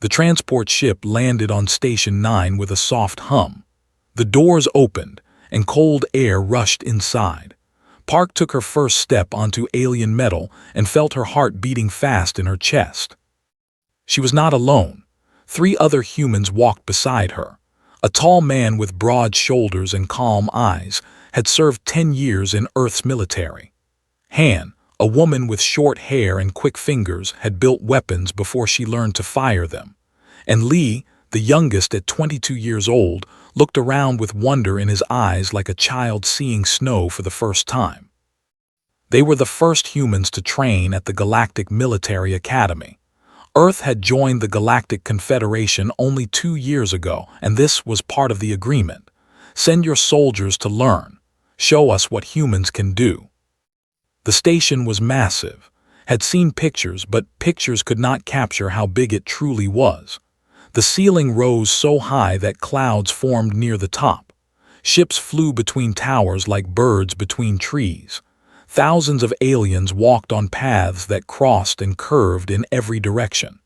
The transport ship landed on Station 9 with a soft hum. The doors opened, and cold air rushed inside. Park took her first step onto alien metal and felt her heart beating fast in her chest. She was not alone. 3 other humans walked beside her. A tall man with broad shoulders and calm eyes had served 10 years in Earth's military. Han, a woman with short hair and quick fingers, had built weapons before she learned to fire them. And Lee, the youngest at 22 years old, looked around with wonder in his eyes like a child seeing snow for the first time. They were the first humans to train at the Galactic Military Academy. Earth had joined the Galactic Confederation only 2 years ago, and this was part of the agreement. Send your soldiers to learn. Show us what humans can do. The station was massive. Had seen pictures, but pictures could not capture how big it truly was. The ceiling rose so high that clouds formed near the top. Ships flew between towers like birds between trees. Thousands of aliens walked on paths that crossed and curved in every direction.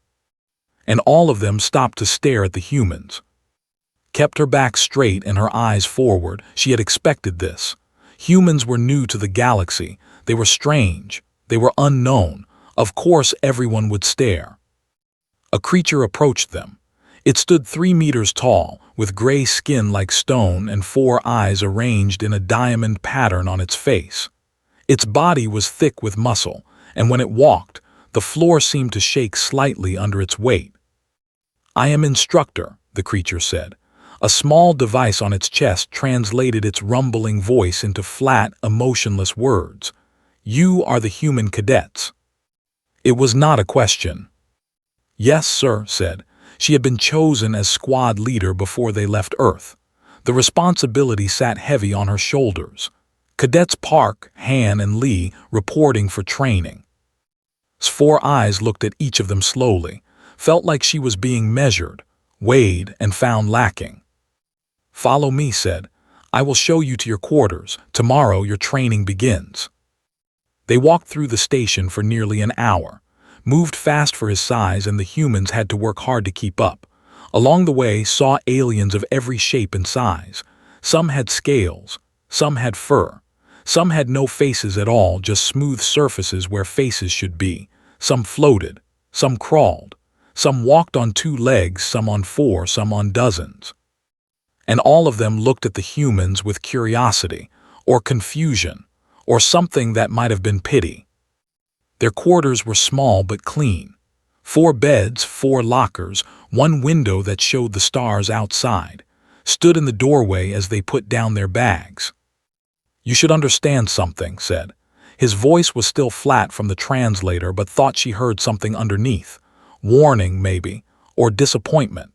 And all of them stopped to stare at the humans. Kept her back straight and her eyes forward. She had expected this. Humans were new to the galaxy. They were strange. They were unknown. Of course everyone would stare. A creature approached them. It stood 3 meters tall, with gray skin like stone and 4 eyes arranged in a diamond pattern on its face. Its body was thick with muscle, and when it walked, the floor seemed to shake slightly under its weight. "I am Instructor," the creature said. A small device on its chest translated its rumbling voice into flat, emotionless words. "You are the human cadets." It was not a question. "Yes, sir," said. She had been chosen as squad leader before they left Earth. The responsibility sat heavy on her shoulders. Cadets Park, Han, and Lee reporting for training. 4 eyes looked at each of them slowly, felt like she was being measured, weighed, and found lacking. "Follow me," said. "I will show you to your quarters. Tomorrow your training begins." They walked through the station for nearly an hour, moved fast for his size, and the humans had to work hard to keep up. Along the way, saw aliens of every shape and size. Some had scales, some had fur. Some had no faces at all, just smooth surfaces where faces should be. Some floated, some crawled, some walked on 2 legs, some on 4, some on dozens. And all of them looked at the humans with curiosity, or confusion, or something that might have been pity. Their quarters were small but clean. 4 beds, 4 lockers, 1 window that showed the stars outside, stood in the doorway as they put down their bags. "You should understand something," said. His voice was still flat from the translator, but thought she heard something underneath. Warning, maybe, or disappointment.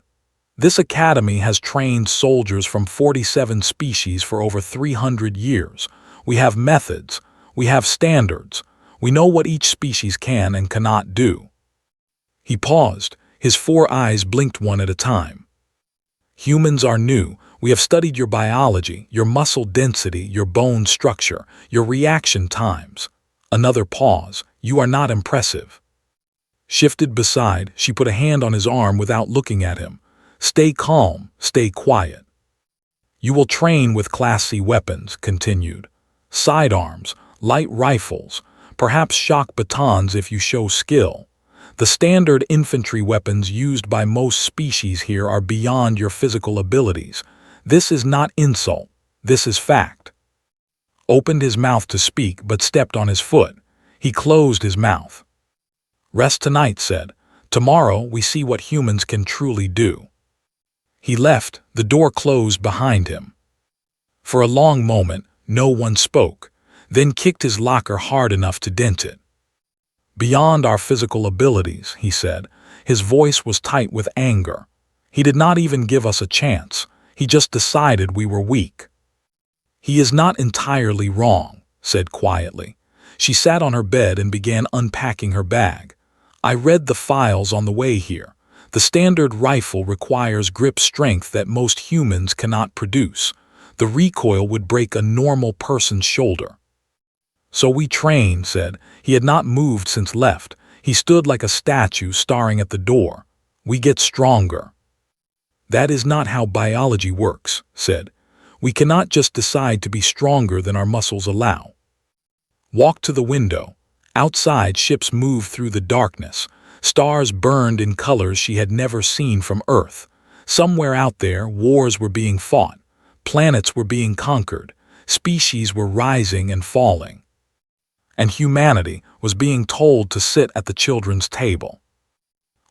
"This academy has trained soldiers from 47 species for over 300 years. We have methods. We have standards. We know what each species can and cannot do." He paused. His 4 eyes blinked one at a time. "Humans are new. We have studied your biology, your muscle density, your bone structure, your reaction times." Another pause. "You are not impressive." Shifted beside, she put a hand on his arm without looking at him. "Stay calm, stay quiet." "You will train with Class C weapons," continued. "Sidearms, light rifles, perhaps shock batons if you show skill. The standard infantry weapons used by most species here are beyond your physical abilities. This is not insult. This is fact." Opened his mouth to speak but stepped on his foot. He closed his mouth. "Rest tonight," said. "Tomorrow we see what humans can truly do." He left, the door closed behind him. For a long moment, no one spoke, then kicked his locker hard enough to dent it. "Beyond our physical abilities," he said. His voice was tight with anger. "He did not even give us a chance. He just decided we were weak." "He is not entirely wrong," said quietly. She sat on her bed and began unpacking her bag. "I read the files on the way here. The standard rifle requires grip strength that most humans cannot produce. The recoil would break a normal person's shoulder." "So we train," said. He had not moved since left. He stood like a statue staring at the door. We get stronger. That is not how biology works, said. We cannot just decide to be stronger than our muscles allow. Walk to the window. Outside, ships moved through the darkness. Stars burned in colors she had never seen from Earth. Somewhere out there, wars were being fought. Planets were being conquered. Species were rising and falling. And humanity was being told to sit at the children's table.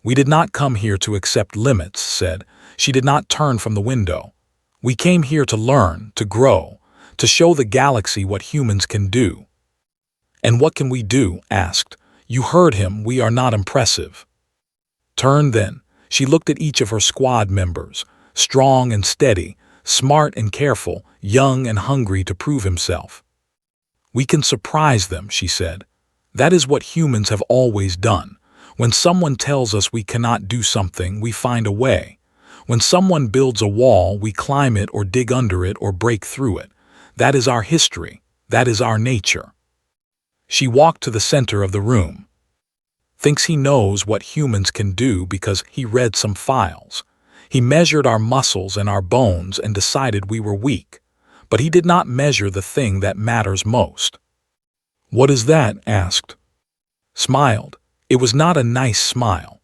We did not come here to accept limits, said. She did not turn from the window. We came here to learn, to grow, to show the galaxy what humans can do. And what can we do? Asked. You heard him, we are not impressive. Turn then. She looked at each of her squad members, strong and steady, smart and careful, young and hungry to prove himself. We can surprise them, she said. That is what humans have always done. When someone tells us we cannot do something, we find a way. When someone builds a wall, we climb it or dig under it or break through it. That is our history. That is our nature. She walked to the center of the room. Thinks he knows what humans can do because he read some files. He measured our muscles and our bones and decided we were weak. But he did not measure the thing that matters most. What is that? Asked. Smiled. It was not a nice smile.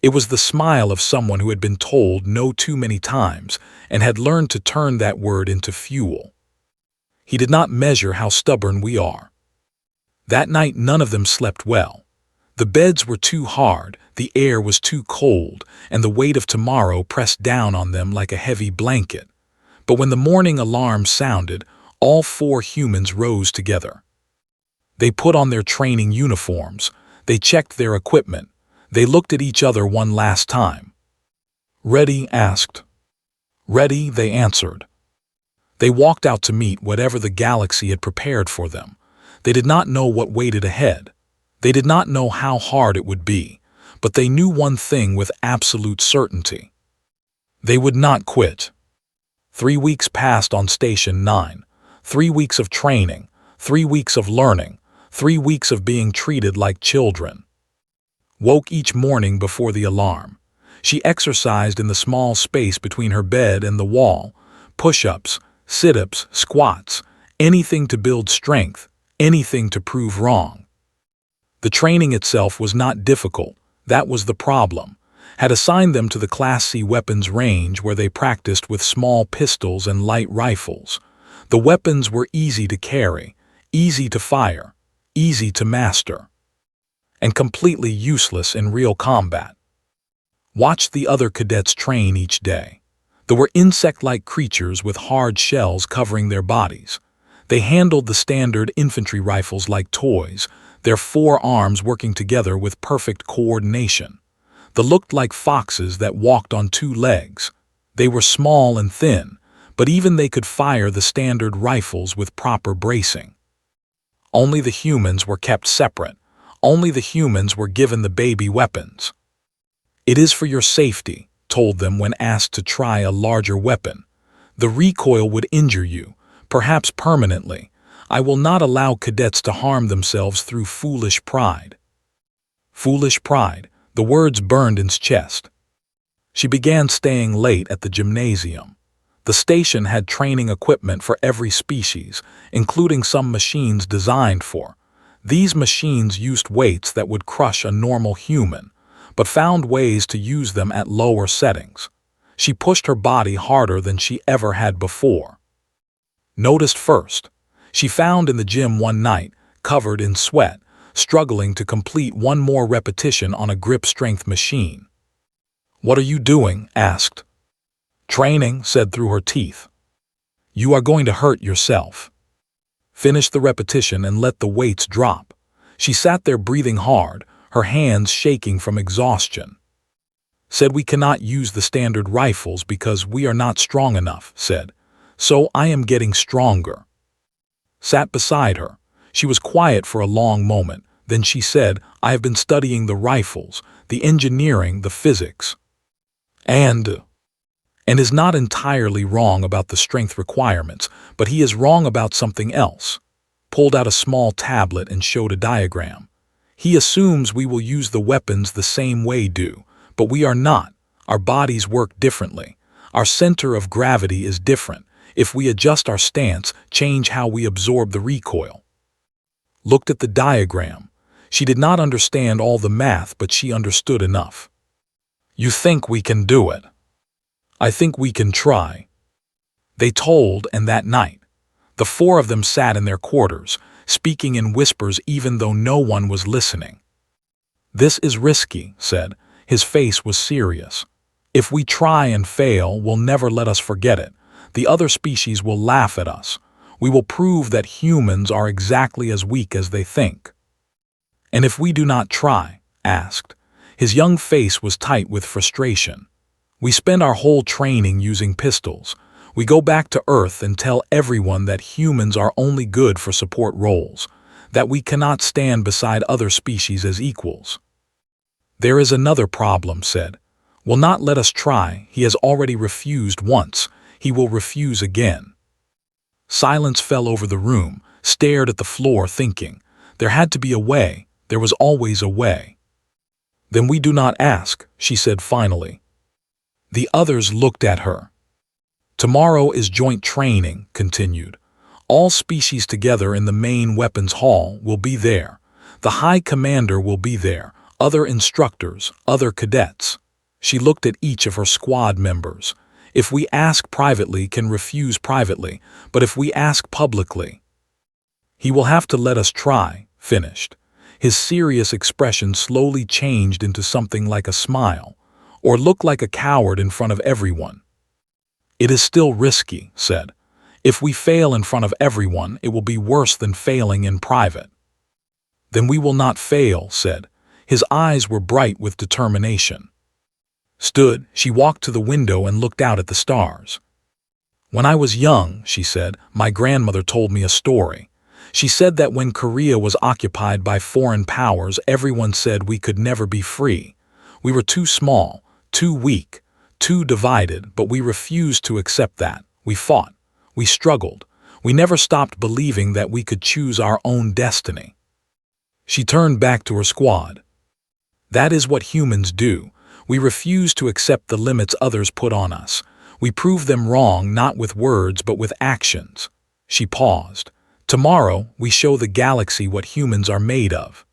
It was the smile of someone who had been told no too many times and had learned to turn that word into fuel. He did not measure how stubborn we are. That night none of them slept well. The beds were too hard, the air was too cold, and the weight of tomorrow pressed down on them like a heavy blanket. But when the morning alarm sounded, all 4 humans rose together. They put on their training uniforms. They checked their equipment. They looked at each other one last time. Ready? Asked. Ready, they answered. They walked out to meet whatever the galaxy had prepared for them. They did not know what waited ahead. They did not know how hard it would be, but they knew one thing with absolute certainty. They would not quit. 3 weeks passed on Station 9. 3 weeks of training, 3 weeks of learning, 3 weeks of being treated like children. Woke each morning before the alarm. She exercised in the small space between her bed and the wall. Push-ups, sit-ups, squats, anything to build strength, anything to prove wrong. The training itself was not difficult. That was the problem. Had assigned them to the Class C weapons range where they practiced with small pistols and light rifles. The weapons were easy to carry, easy to fire, easy to master, and completely useless in real combat. Watched the other cadets train each day. There were insect-like creatures with hard shells covering their bodies. They handled the standard infantry rifles like toys, their 4 arms working together with perfect coordination. They looked like foxes that walked on 2 legs. They were small and thin, but even they could fire the standard rifles with proper bracing. Only the humans were kept separate. Only the humans were given the baby weapons. It is for your safety, told them when asked to try a larger weapon. The recoil would injure you, perhaps permanently. I will not allow cadets to harm themselves through foolish pride. Foolish pride, the words burned in his chest. She began staying late at the gymnasium. The station had training equipment for every species, including some machines designed for. These machines used weights that would crush a normal human, but found ways to use them at lower settings. She pushed her body harder than she ever had before. Noticed first. She found in the gym one night, covered in sweat, struggling to complete one more repetition on a grip strength machine. What are you doing? Asked. Training, said through her teeth. You are going to hurt yourself. Finish the repetition and let the weights drop. She sat there breathing hard, her hands shaking from exhaustion. Said we cannot use the standard rifles because we are not strong enough, said. So I am getting stronger. Sat beside her. She was quiet for a long moment. Then she said, I have been studying the rifles, the engineering, the physics. And is not entirely wrong about the strength requirements, but he is wrong about something else. Pulled out a small tablet and showed a diagram. He assumes we will use the weapons the same way do, but we are not. Our bodies work differently. Our center of gravity is different. If we adjust our stance, change how we absorb the recoil. Looked at the diagram. She did not understand all the math, but she understood enough. You think we can do it? I think we can try. They told, and that night, the four of them sat in their quarters, speaking in whispers even though no one was listening. This is risky, said. His face was serious. If we try and fail, we'll never let us forget it. The other species will laugh at us. We will prove that humans are exactly as weak as they think. And if we do not try? Asked. His young face was tight with frustration. We spend our whole training using pistols. We go back to Earth and tell everyone that humans are only good for support roles, that we cannot stand beside other species as equals. There is another problem, said. Will not let us try. He has already refused once. He will refuse again. Silence fell over the room, stared at the floor, thinking. There had to be a way. There was always a way. Then we do not ask, she said finally. The others looked at her. Tomorrow is joint training, continued. All species together in the main weapons hall will be there. The High Commander will be there, other instructors, other cadets. She looked at each of her squad members. If we ask privately, can refuse privately, but if we ask publicly, he will have to let us try, finished. His serious expression slowly changed into something like a smile, or looked like a coward in front of everyone. It is still risky, said. If we fail in front of everyone, it will be worse than failing in private. Then we will not fail, said. His eyes were bright with determination. She walked to the window and looked out at the stars. When I was young, she said, my grandmother told me a story. She said that when Korea was occupied by foreign powers, everyone said we could never be free. We were too small, too weak, too divided, but we refused to accept that. We fought. We struggled. We never stopped believing that we could choose our own destiny. She turned back to her squad. That is what humans do. We refuse to accept the limits others put on us. We prove them wrong not with words but with actions. She paused. Tomorrow we show the galaxy what humans are made of.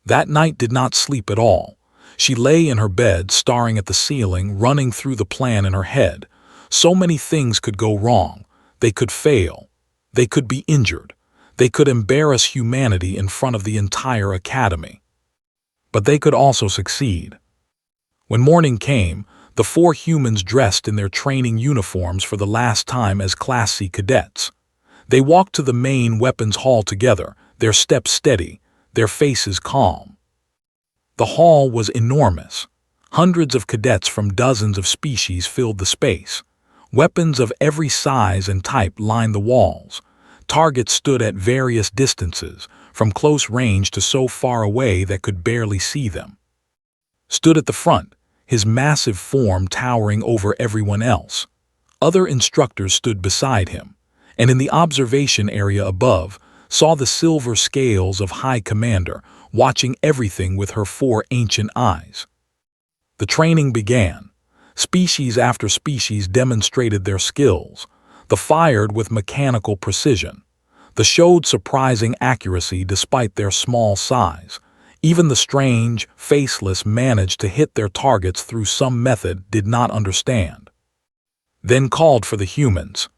That night did not sleep at all. She lay in her bed, staring at the ceiling, running through the plan in her head. So many things could go wrong. They could fail. They could be injured. They could embarrass humanity in front of the entire academy. But they could also succeed. When morning came, the four humans dressed in their training uniforms for the last time as Class C cadets. They walked to the main weapons hall together, their steps steady, their faces calm. The hall was enormous. Hundreds of cadets from dozens of species filled the space. Weapons of every size and type lined the walls. Targets stood at various distances, from close range to so far away that could barely see them. Stood at the front, his massive form towering over everyone else. Other instructors stood beside him, and in the observation area above, saw the silver scales of High Commander, watching everything with her four ancient eyes. The training began. Species after species demonstrated their skills. The fired with mechanical precision. The showed surprising accuracy despite their small size. Even the strange, faceless managed to hit their targets through some method did not understand. Then called for the humans.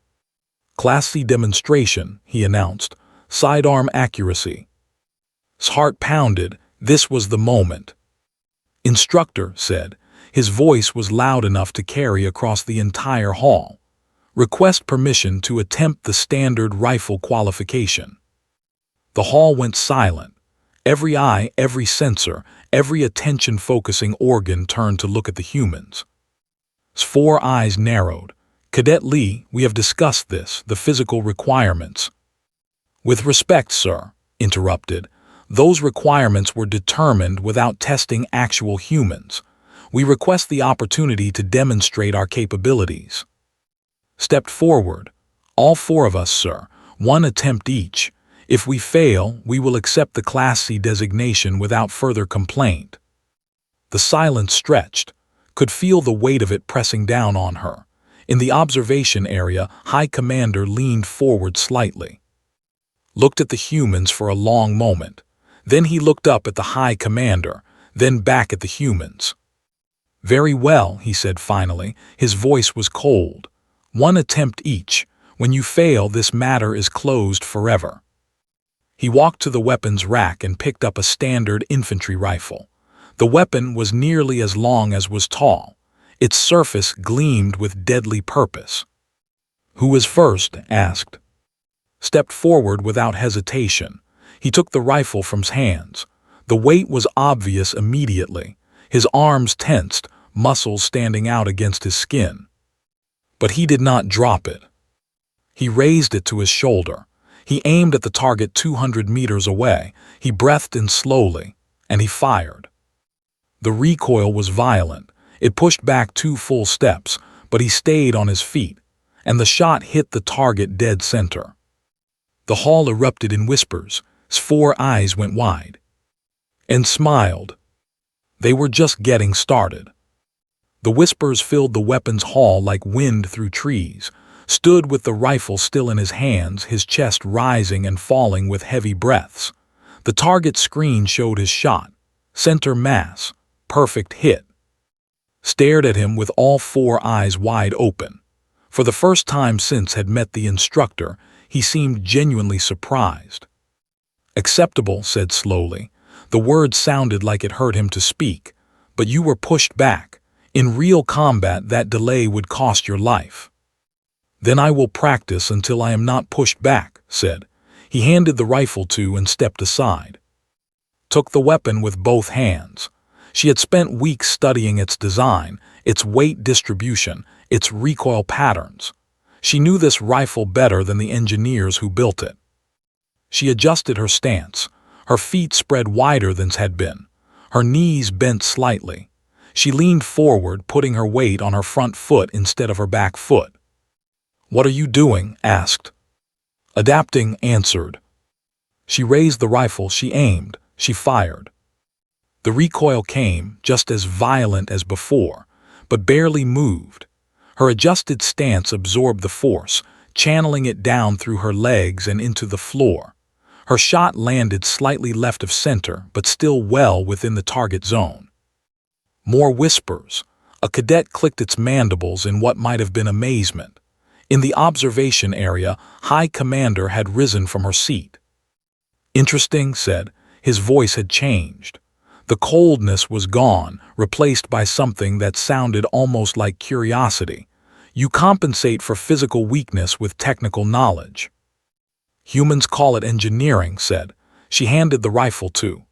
Class C demonstration, he announced. Sidearm accuracy. His heart pounded. This was the moment. Instructor said. His voice was loud enough to carry across the entire hall. Request permission to attempt the standard rifle qualification. The hall went silent. Every eye, every sensor, every attention-focusing organ turned to look at the humans. His four eyes narrowed. Cadet Lee, we have discussed this, the physical requirements. With respect, sir, interrupted, those requirements were determined without testing actual humans. We request the opportunity to demonstrate our capabilities. Stepped forward. All four of us, sir, one attempt each. If we fail, we will accept the Class C designation without further complaint. The silence stretched. could feel the weight of it pressing down on her. In the observation area, High Commander leaned forward slightly, looked at the humans for a long moment. Then he looked up at the High Commander, then back at the humans. "Very well," he said finally. His voice was cold. "One attempt each. When you fail, this matter is closed forever." He walked to the weapons rack and picked up a standard infantry rifle. The weapon was nearly as long as was tall. Its surface gleamed with deadly purpose. "Who was first?" asked. Stepped forward without hesitation. He took the rifle from his hands. The weight was obvious immediately. His arms tensed, muscles standing out against his skin. But he did not drop it. He raised it to his shoulder. He aimed at the target 200 meters away. He breathed in slowly, and he fired. The recoil was violent. It pushed back 2 full steps, but he stayed on his feet, and the shot hit the target dead center. The hall erupted in whispers. His 4 eyes went wide and smiled. They were just getting started. The whispers filled the weapons hall like wind through trees. Stood with the rifle still in his hands, his chest rising and falling with heavy breaths. The target screen showed his shot. Center mass. Perfect hit. Stared at him with all 4 eyes wide open. For the first time since had met the instructor, he seemed genuinely surprised. "Acceptable," said slowly. The word sounded like it hurt him to speak. "But you were pushed back. In real combat, that delay would cost your life." "Then I will practice until I am not pushed back," said. He handed the rifle to and stepped aside. Took the weapon with both hands. She had spent weeks studying its design, its weight distribution, its recoil patterns. She knew this rifle better than the engineers who built it. She adjusted her stance. Her feet spread wider than had been. Her knees bent slightly. She leaned forward, putting her weight on her front foot instead of her back foot. "What are you doing?" asked. "Adapting," answered. She raised the rifle, she aimed, she fired. The recoil came, just as violent as before, but barely moved. Her adjusted stance absorbed the force, channeling it down through her legs and into the floor. Her shot landed slightly left of center, but still well within the target zone. More whispers. A cadet clicked its mandibles in what might have been amazement. In the observation area, High Commander had risen from her seat. "Interesting," said. His voice had changed. The coldness was gone, replaced by something that sounded almost like curiosity. "You compensate for physical weakness with technical knowledge." "Humans call it engineering," said. She handed the rifle to.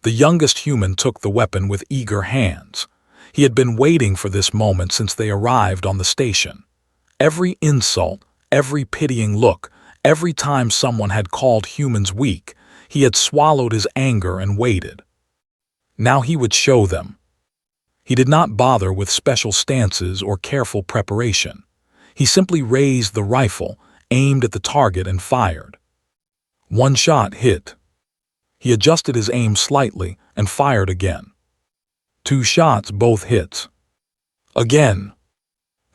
The youngest human took the weapon with eager hands. He had been waiting for this moment since they arrived on the station. Every insult, every pitying look, every time someone had called humans weak, he had swallowed his anger and waited. Now he would show them. He did not bother with special stances or careful preparation. He simply raised the rifle, aimed at the target, and fired. 1 shot hit. He adjusted his aim slightly and fired again. 2 shots, both hits. Again.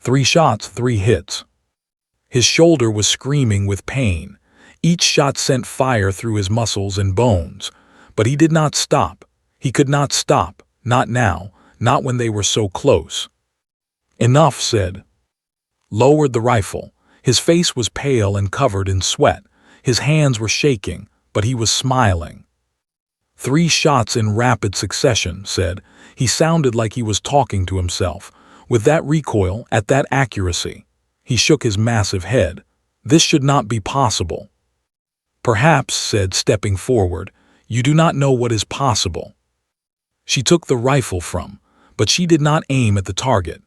3 shots, 3 hits. His shoulder was screaming with pain. Each shot sent fire through his muscles and bones. But he did not stop. He could not stop, not now, not when they were so close. "Enough," said. Lowered the rifle. His face was pale and covered in sweat. His hands were shaking, but he was smiling. 3 shots in rapid succession, said. He sounded like he was talking to himself. With that recoil, at that accuracy. He shook his massive head. This should not be possible. Perhaps, said, stepping forward, you do not know what is possible. She took the rifle from, but she did not aim at the target.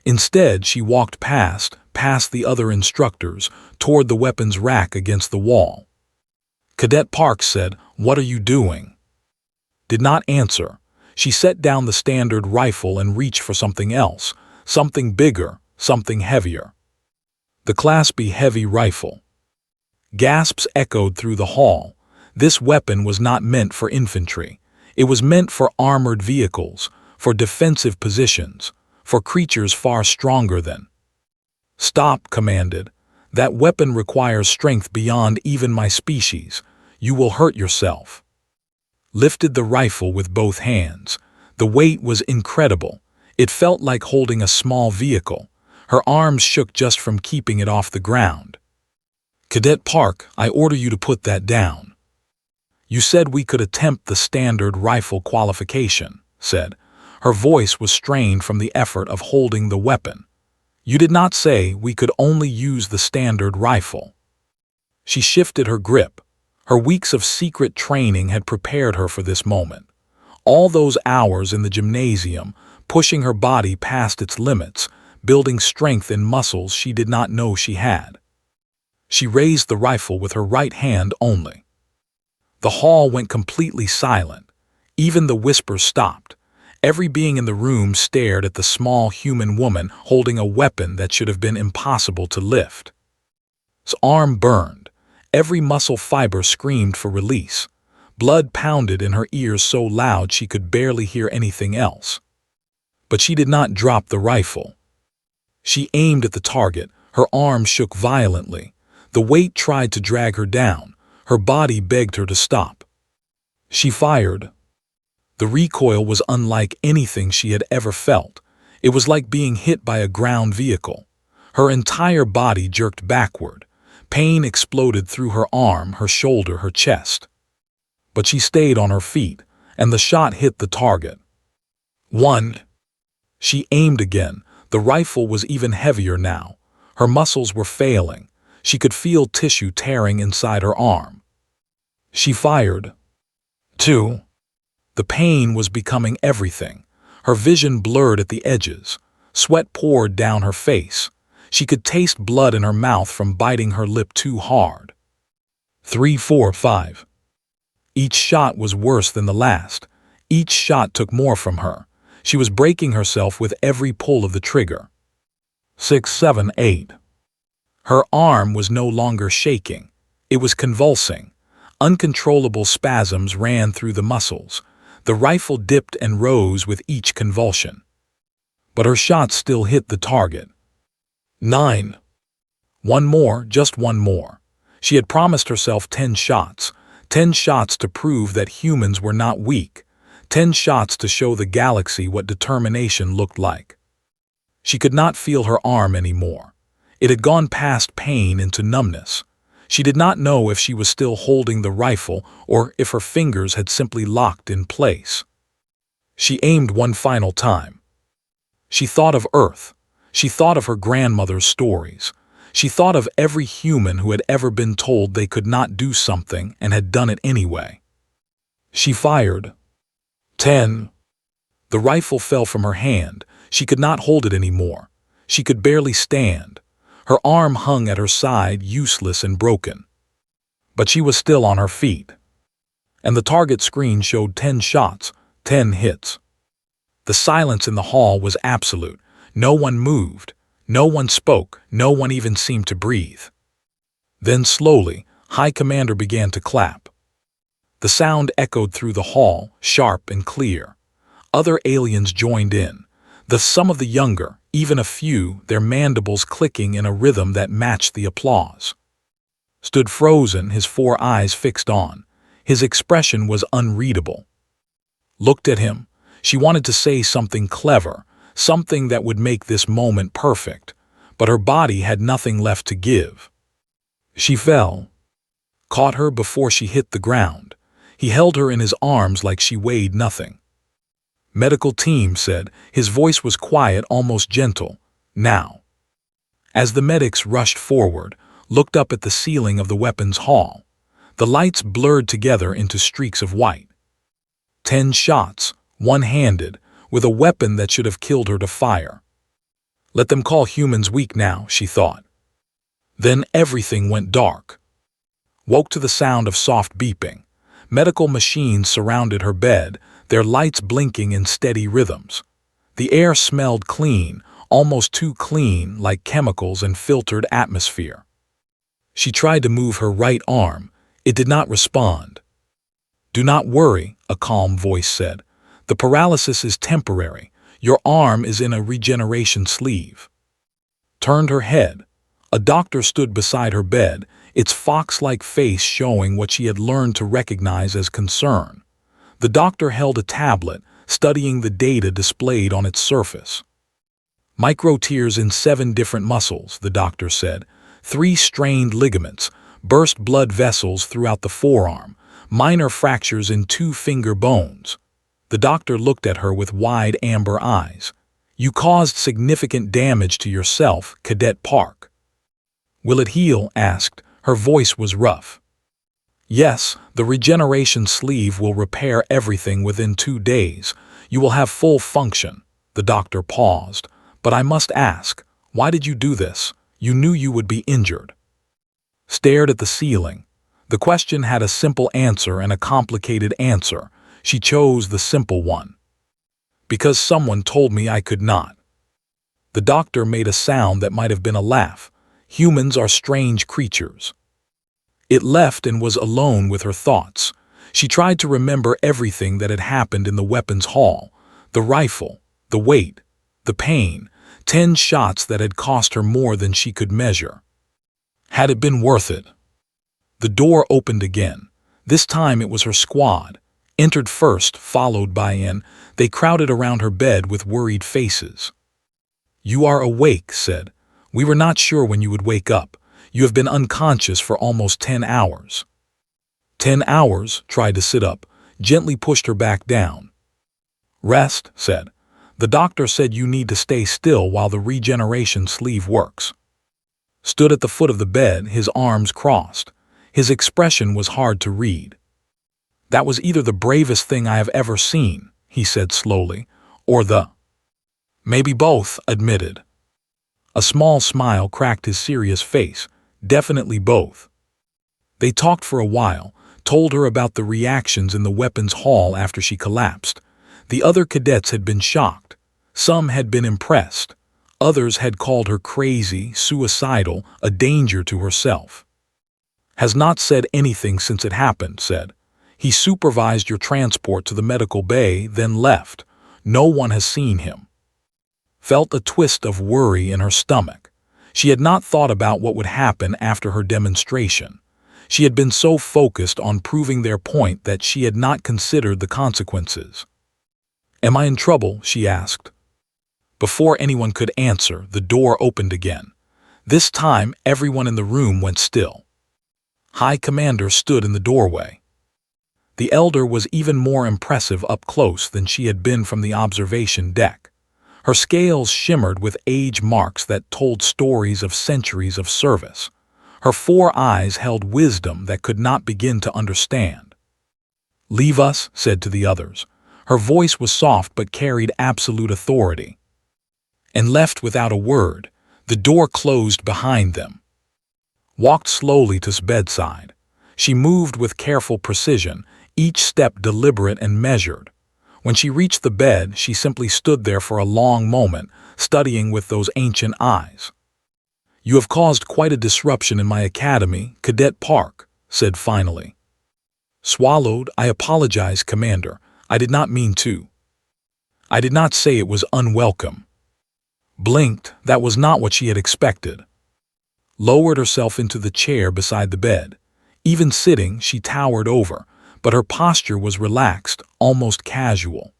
Instead, she walked past the other instructors, toward the weapons rack against the wall. Cadet Parks said, "What are you doing?" Did not answer. She set down the standard rifle and reached for something else, something bigger, something heavier. The Class B heavy rifle. Gasps echoed through the hall. This weapon was not meant for infantry. It was meant for armored vehicles, for defensive positions, for creatures far stronger than. "Stop," commanded. "That weapon requires strength beyond even my species. You will hurt yourself." Lifted the rifle with both hands. The weight was incredible. It felt like holding a small vehicle. Her arms shook just from keeping it off the ground. "Cadet Park, I order you to put that down." "You said we could attempt the standard rifle qualification," said. Her voice was strained from the effort of holding the weapon. "You did not say we could only use the standard rifle." She shifted her grip. Her weeks of secret training had prepared her for this moment. All those hours in the gymnasium, pushing her body past its limits, building strength in muscles she did not know she had. She raised the rifle with her right hand only. The hall went completely silent. Even the whispers stopped. Every being in the room stared at the small human woman holding a weapon that should have been impossible to lift. His arm burned. Every muscle fiber screamed for release. Blood pounded in her ears so loud she could barely hear anything else. But she did not drop the rifle. She aimed at the target. Her arm shook violently. The weight tried to drag her down. Her body begged her to stop. She fired. The recoil was unlike anything she had ever felt. It was like being hit by a ground vehicle. Her entire body jerked backward. Pain exploded through her arm, her shoulder, her chest. But she stayed on her feet, and the shot hit the target. 1. She aimed again. The rifle was even heavier now. Her muscles were failing. She could feel tissue tearing inside her arm. She fired. 2. The pain was becoming everything. Her vision blurred at the edges. Sweat poured down her face. She could taste blood in her mouth from biting her lip too hard. 3, 4, 5. Each shot was worse than the last. Each shot took more from her. She was breaking herself with every pull of the trigger. 6, 7, 8. Her arm was no longer shaking. It was convulsing. Uncontrollable spasms ran through the muscles. The rifle dipped and rose with each convulsion. But her shot still hit the target. 9. One more, just one more. She had promised herself 10 shots. 10 shots to prove that humans were not weak. 10 shots to show the galaxy what determination looked like. She could not feel her arm anymore. It had gone past pain into numbness. She did not know if she was still holding the rifle or if her fingers had simply locked in place. She aimed one final time. She thought of Earth. She thought of her grandmother's stories. She thought of every human who had ever been told they could not do something and had done it anyway. She fired. 10. The rifle fell from her hand. She could not hold it anymore. She could barely stand. Her arm hung at her side, useless and broken. But she was still on her feet. And the target screen showed 10 shots, 10 hits. The silence in the hall was absolute. No one moved. No one spoke. No one even seemed to breathe. Then slowly, High Commander began to clap. The sound echoed through the hall, sharp and clear. Other aliens joined in. Some of the younger, even a few, their mandibles clicking in a rhythm that matched the applause. Stood frozen, his 4 eyes fixed on. His expression was unreadable. Looked at him. She wanted to say something clever, something that would make this moment perfect, but her body had nothing left to give. She fell. Caught her before she hit the ground. He held her in his arms like she weighed nothing. "Medical team," said. His voice was quiet, almost gentle. "Now." As the medics rushed forward, looked up at the ceiling of the weapons hall. The lights blurred together into streaks of white. 10 shots, one-handed, with a weapon that should have killed her to fire. Let them call humans weak now, she thought. Then everything went dark. Woke to the sound of soft beeping. Medical machines surrounded her bed, their lights blinking in steady rhythms. The air smelled clean, almost too clean, like chemicals and filtered atmosphere. She tried to move her right arm. It did not respond. "Do not worry," a calm voice said. The paralysis is temporary. Your arm is in a regeneration sleeve. Turned her head. A doctor stood beside her bed, its fox-like face showing what she had learned to recognize as concern. The doctor held a tablet, studying the data displayed on its surface. Micro tears in 7 different muscles, the doctor said. 3 strained ligaments, burst blood vessels throughout the forearm, minor fractures in 2 finger bones. The doctor looked at her with wide amber eyes. You caused significant damage to yourself, Cadet Park. Will it heal? Asked. Her voice was rough. Yes, the regeneration sleeve will repair everything within 2 days. You will have full function. The doctor paused. But I must ask, why did you do this? You knew you would be injured. Stared at the ceiling. The question had a simple answer and a complicated answer. She chose the simple one. Because someone told me I could not. The doctor made a sound that might have been a laugh. Humans are strange creatures. It left and was alone with her thoughts. She tried to remember everything that had happened in the weapons hall. The rifle, the weight, the pain, 10 shots that had cost her more than she could measure. Had it been worth it? The door opened again. This time it was her squad. Entered first, followed by in. They crowded around her bed with worried faces. You are awake, said. We were not sure when you would wake up. You have been unconscious for almost 10 hours. 10 hours, tried to sit up, gently pushed her back down. Rest, said. The doctor said you need to stay still while the regeneration sleeve works. Stood at the foot of the bed, his arms crossed. His expression was hard to read. That was either the bravest thing I have ever seen, he said slowly, or the... Maybe both, admitted. A small smile cracked his serious face. Definitely both. They talked for a while, told her about the reactions in the weapons hall after she collapsed. The other cadets had been shocked. Some had been impressed. Others had called her crazy, suicidal, a danger to herself. Has not said anything since it happened, said. He supervised your transport to the medical bay, then left. No one has seen him. Felt a twist of worry in her stomach. She had not thought about what would happen after her demonstration. She had been so focused on proving their point that she had not considered the consequences. Am I in trouble? She asked. Before anyone could answer, the door opened again. This time, everyone in the room went still. High Commander stood in the doorway. The elder was even more impressive up close than she had been from the observation deck. Her scales shimmered with age marks that told stories of centuries of service. Her 4 eyes held wisdom that could not begin to understand. Leave us, said to the others. Her voice was soft but carried absolute authority. And left without a word, the door closed behind them. Walked slowly to his bedside. She moved with careful precision, each step deliberate and measured. When she reached the bed, she simply stood there for a long moment, studying with those ancient eyes. You have caused quite a disruption in my academy, Cadet Park, said finally. Swallowed, I apologize, Commander. I did not mean to. I did not say it was unwelcome. Blinked, that was not what she had expected. Lowered herself into the chair beside the bed. Even sitting, she towered over, but her posture was relaxed, almost casual.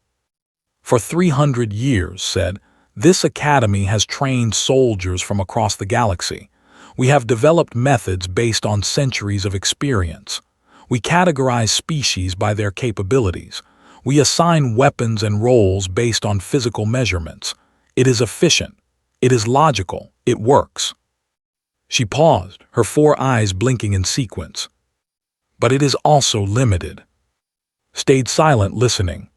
For 300 years, said, this academy has trained soldiers from across the galaxy. We have developed methods based on centuries of experience. We categorize species by their capabilities. We assign weapons and roles based on physical measurements. It is efficient. It is logical. It works. She paused, her 4 eyes blinking in sequence. But it is also limited. Stayed silent, listening.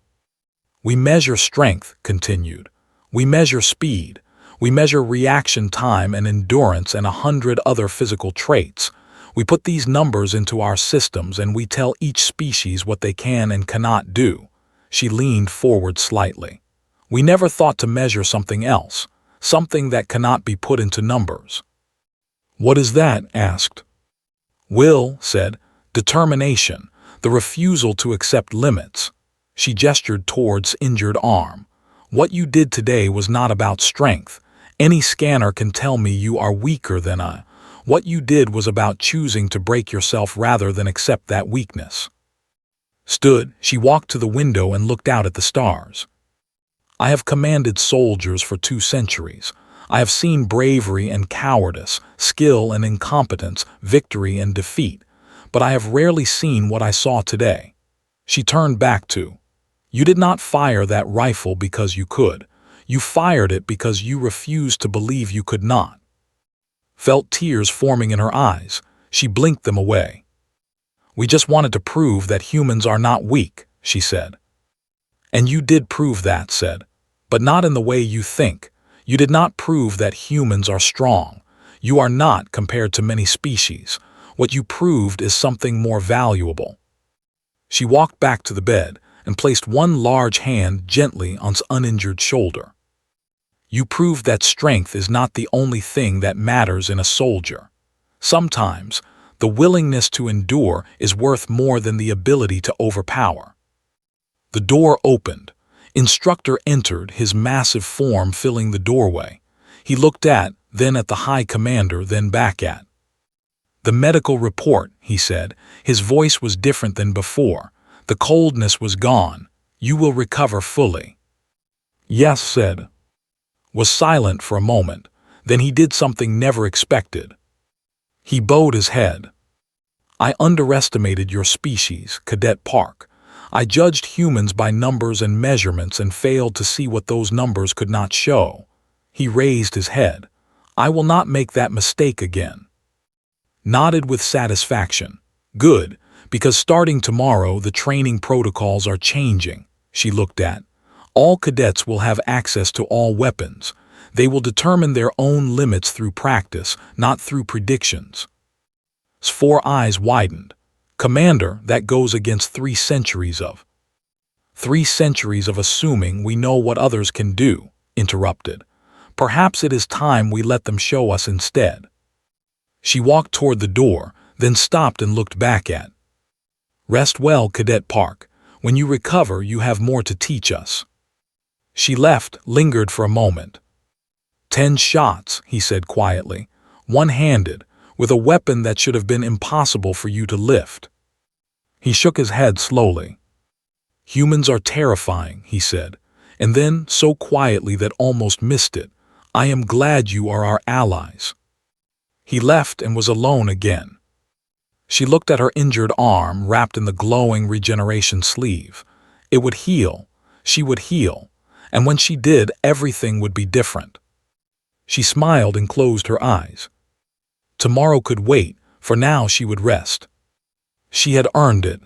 We measure strength, continued. We measure speed. We measure reaction time and endurance and 100 other physical traits. We put these numbers into our systems and we tell each species what they can and cannot do. She leaned forward slightly. We never thought to measure something else, something that cannot be put into numbers. What is that? Asked. Will, said. Determination, the refusal to accept limits. She gestured towards injured arm. What you did today was not about strength. Any scanner can tell me you are weaker than I. What you did was about choosing to break yourself rather than accept that weakness. She walked to the window and looked out at the stars. I have commanded soldiers for 2 centuries. I have seen bravery and cowardice, skill and incompetence, victory and defeat, but I have rarely seen what I saw today. She turned back to, "You did not fire that rifle because you could. You fired it because you refused to believe you could not." Felt tears forming in her eyes. She blinked them away. "We just wanted to prove that humans are not weak," she said. "And you did prove that," said, "but not in the way you think. You did not prove that humans are strong. You are not compared to many species. What you proved is something more valuable." She walked back to the bed and placed one large hand gently on his uninjured shoulder. "You proved that strength is not the only thing that matters in a soldier. Sometimes, the willingness to endure is worth more than the ability to overpower." The door opened. Instructor entered, his massive form filling the doorway. He looked then at the High Commander, then back at. "The medical report," he said. His voice was different than before. The coldness was gone. "You will recover fully." "Yes," said. Was silent for a moment. Then he did something never expected. He bowed his head. "I underestimated your species, Cadet Park. I judged humans by numbers and measurements and failed to see what those numbers could not show." He raised his head. "I will not make that mistake again." Nodded with satisfaction. "Good, because starting tomorrow the training protocols are changing." She looked at. "All cadets will have access to all weapons. They will determine their own limits through practice, not through predictions." His 4 eyes widened. "Commander, that goes against 3 centuries of..." "3 centuries of assuming we know what others can do," interrupted. "Perhaps it is time we let them show us instead." She walked toward the door, then stopped and looked back at. "Rest well, Cadet Park. When you recover, you have more to teach us." She left, lingered for a moment. 10 shots, he said quietly, one-handed, with a weapon that should have been impossible for you to lift. He shook his head slowly. "Humans are terrifying," he said, and then, so quietly that almost missed it, "I am glad you are our allies." He left and was alone again. She looked at her injured arm wrapped in the glowing regeneration sleeve. It would heal. She would heal. And when she did, everything would be different. She smiled and closed her eyes. Tomorrow could wait, for now she would rest. She had earned it.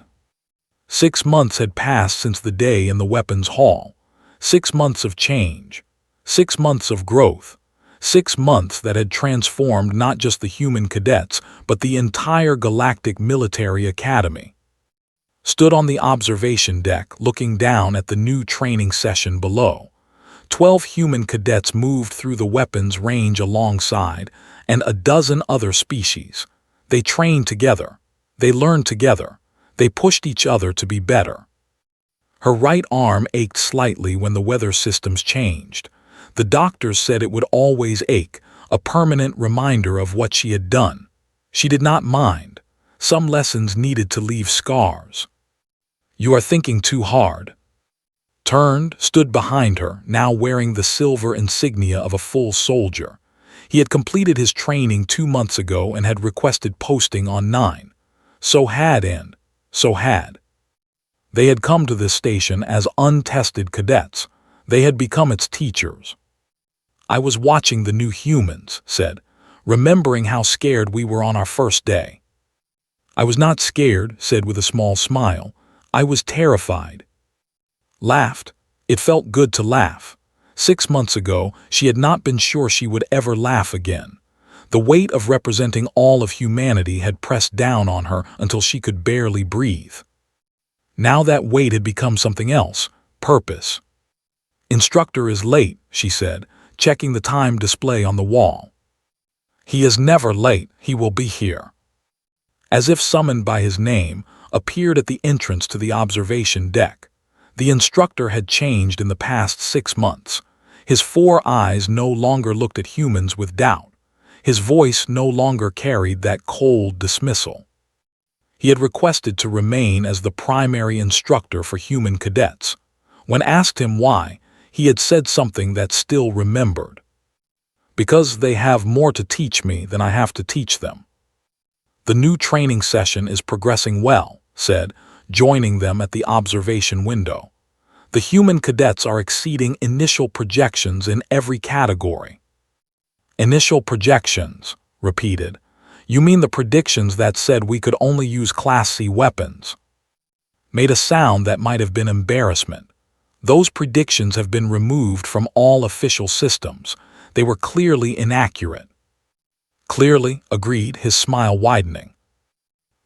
6 months had passed since the day in the weapons hall. 6 months of change. 6 months of growth. 6 months that had transformed not just the human cadets, but the entire Galactic Military Academy. Stood on the observation deck, looking down at the new training session below. 12 human cadets moved through the weapons range alongside, and a dozen other species. They trained together. They learned together. They pushed each other to be better. Her right arm ached slightly when the weather systems changed. The doctors said it would always ache, a permanent reminder of what she had done. She did not mind. Some lessons needed to leave scars. "You are thinking too hard." Turned, stood behind her, now wearing the silver insignia of a full soldier. He had completed his training 2 months ago and had requested posting on 9. So had. They had come to this station as untested cadets. They had become its teachers. "I was watching the new humans," said, "remembering how scared we were on our first day." "I was not scared," said with a small smile. "I was terrified." Laughed. It felt good to laugh. 6 months ago, she had not been sure she would ever laugh again. The weight of representing all of humanity had pressed down on her until she could barely breathe. Now that weight had become something else, purpose. "Instructor is late," she said, checking the time display on the wall. "He is never late. He will be here." As if summoned by his name, appeared at the entrance to the observation deck. The instructor had changed in the past 6 months. His 4 eyes no longer looked at humans with doubt. His voice no longer carried that cold dismissal. He had requested to remain as the primary instructor for human cadets. When asked him why, he had said something that still remembered. "Because they have more to teach me than I have to teach them." "The new training session is progressing well," said, joining them at the observation window. "The human cadets are exceeding initial projections in every category." "Initial projections," repeated. "You mean the predictions that said we could only use Class C weapons?" Made a sound that might have been embarrassment. "Those predictions have been removed from all official systems. They were clearly inaccurate." "Clearly," agreed, his smile widening.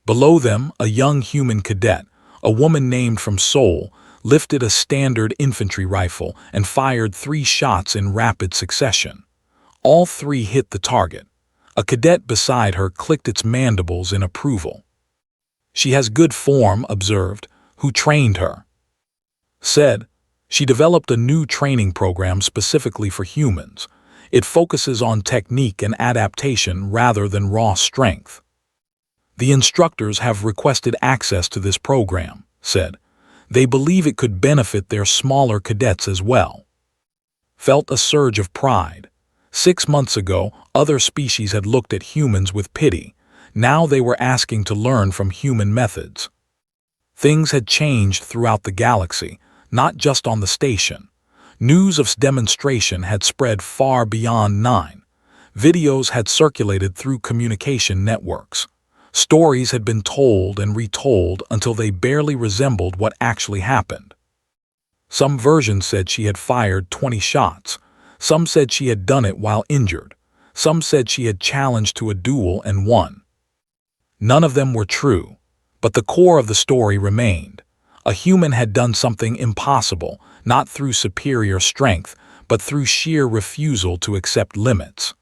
Below them, a young human cadet, a woman named from Seoul, lifted a standard infantry rifle and fired 3 shots in rapid succession. All 3 hit the target. A cadet beside her clicked its mandibles in approval. "She has good form," observed. "Who trained her?" Said, "She developed a new training program specifically for humans. It focuses on technique and adaptation rather than raw strength." "The instructors have requested access to this program," said. "They believe it could benefit their smaller cadets as well." Felt a surge of pride. 6 months ago, other species had looked at humans with pity. Now they were asking to learn from human methods. Things had changed throughout the galaxy, not just on the station. News of demonstration had spread far beyond 9. Videos had circulated through communication networks. Stories had been told and retold until they barely resembled what actually happened. Some versions said she had fired 20 shots. Some said she had done it while injured. Some said she had challenged to a duel and won. None of them were true, but the core of the story remained. A human had done something impossible, not through superior strength, but through sheer refusal to accept limits.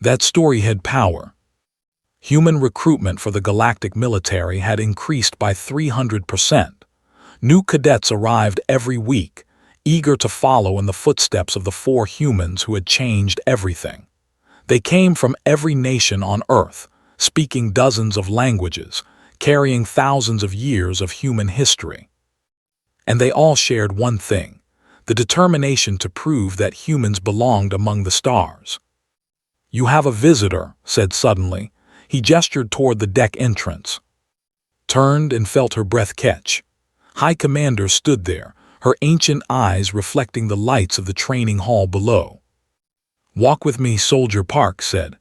That story had power. Human recruitment for the galactic military had increased by 300%. New cadets arrived every week, eager to follow in the footsteps of the 4 humans who had changed everything. They came from every nation on Earth, speaking dozens of languages, carrying thousands of years of human history. And they all shared one thing: the determination to prove that humans belonged among the stars. "You have a visitor," said suddenly. He gestured toward the deck entrance. Turned and felt her breath catch. High Commander stood there, her ancient eyes reflecting the lights of the training hall below. "Walk with me, Soldier Park," said.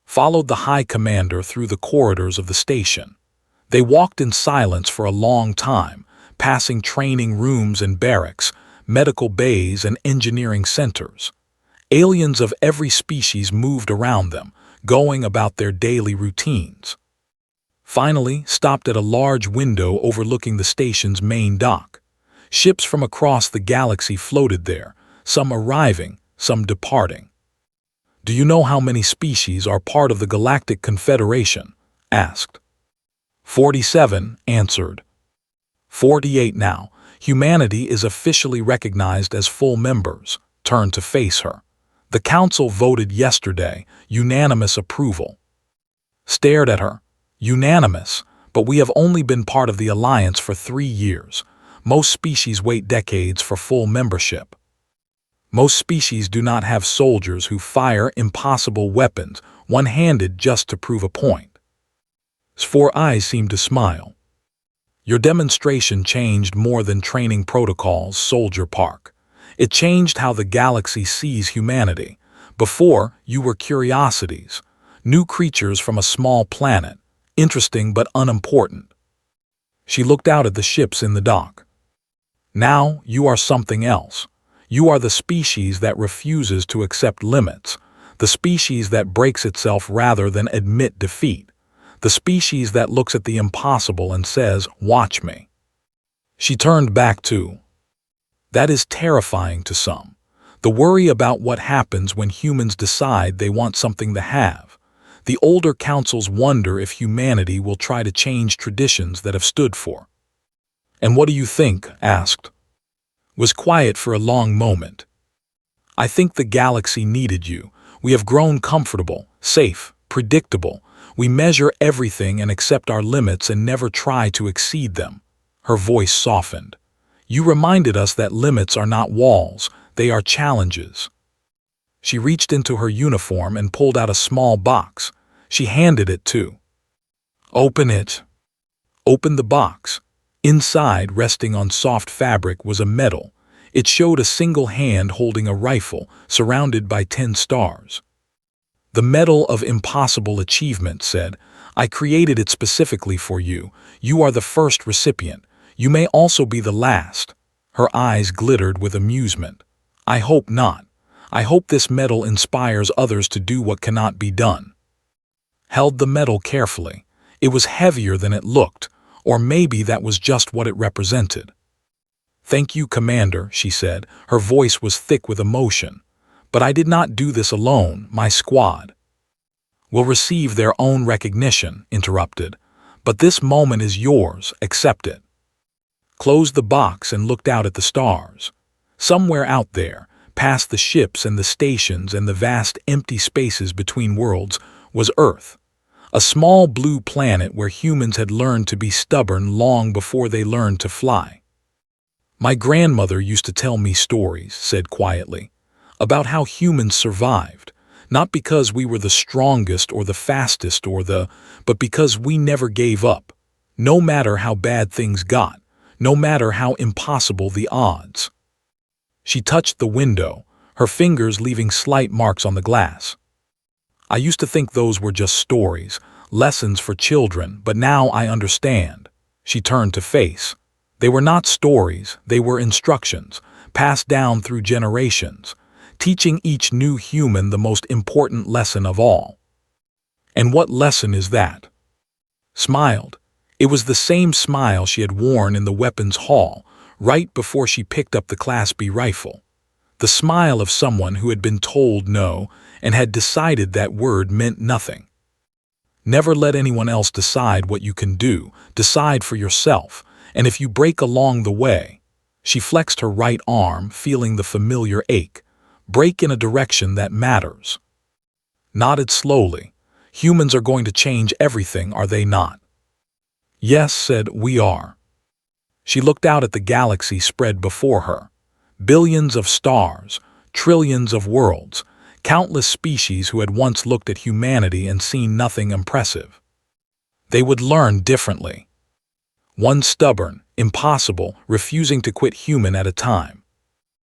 Followed the High Commander through the corridors of the station. They walked in silence for a long time, passing training rooms and barracks, medical bays and engineering centers. Aliens of every species moved around them, going about their daily routines. Finally, stopped at a large window overlooking the station's main dock. Ships from across the galaxy floated there, some arriving, some departing. "Do you know how many species are part of the Galactic Confederation?" asked. 47, answered. 48 now. Humanity is officially recognized as full members. Turned to face her. "The Council voted yesterday, unanimous approval." Stared at her. "Unanimous, but we have only been part of the Alliance for 3 years. Most species wait decades for full membership. Most species do not have soldiers who fire impossible weapons, one-handed just to prove a point." His 4 eyes seemed to smile. "Your demonstration changed more than training protocols, Soldier Park. It changed how the galaxy sees humanity. Before, you were curiosities, new creatures from a small planet, interesting but unimportant." She looked out at the ships in the dock. "Now you are something else. You are the species that refuses to accept limits, the species that breaks itself rather than admit defeat, the species that looks at the impossible and says, 'Watch me.'" She turned back to. "That is terrifying to some. The worry about what happens when humans decide they want something to have. The older councils wonder if humanity will try to change traditions that have stood for." "And what do you think?" asked. Was quiet for a long moment. "I think the galaxy needed you. We have grown comfortable, safe, predictable. We measure everything and accept our limits and never try to exceed them." Her voice softened. "You reminded us that limits are not walls, they are challenges." She reached into her uniform and pulled out a small box. She handed it to. "Open it." Opened the box. Inside, resting on soft fabric, was a medal. It showed a single hand holding a rifle, surrounded by 10 stars. "The Medal of Impossible Achievement," said. "I created it specifically for you. You are the first recipient. You may also be the last." Her eyes glittered with amusement. "I hope not. I hope this medal inspires others to do what cannot be done." Held the medal carefully. It was heavier than it looked, or maybe that was just what it represented. "Thank you, Commander," she said. Her voice was thick with emotion. "But I did not do this alone. My squad will receive their own recognition," interrupted. "But this moment is yours. Accept it." Closed the box and looked out at the stars. Somewhere out there, past the ships and the stations and the vast empty spaces between worlds, was Earth. A small blue planet where humans had learned to be stubborn long before they learned to fly. "My grandmother used to tell me stories," said quietly, "about how humans survived, not because we were the strongest or the fastest but because we never gave up, no matter how bad things got, no matter how impossible the odds." She touched the window, her fingers leaving slight marks on the glass. "I used to think those were just stories, lessons for children, but now I understand." She turned to face. They were not stories, they were instructions, passed down through generations, teaching each new human the most important lesson of all. "And what lesson is that?" Smiled. It was the same smile she had worn in the weapons hall, right before she picked up the Class B rifle. The smile of someone who had been told no and had decided that word meant nothing. Never let anyone else decide what you can do. Decide for yourself, and if you break along the way. She flexed her right arm, feeling the familiar ache. Break in a direction that matters. Nodded slowly. "Humans are going to change everything, are they not?" "Yes," said, "we are." She looked out at the galaxy spread before her. Billions of stars, trillions of worlds, countless species who had once looked at humanity and seen nothing impressive. They would learn differently. One stubborn, impossible, refusing to quit human at a time.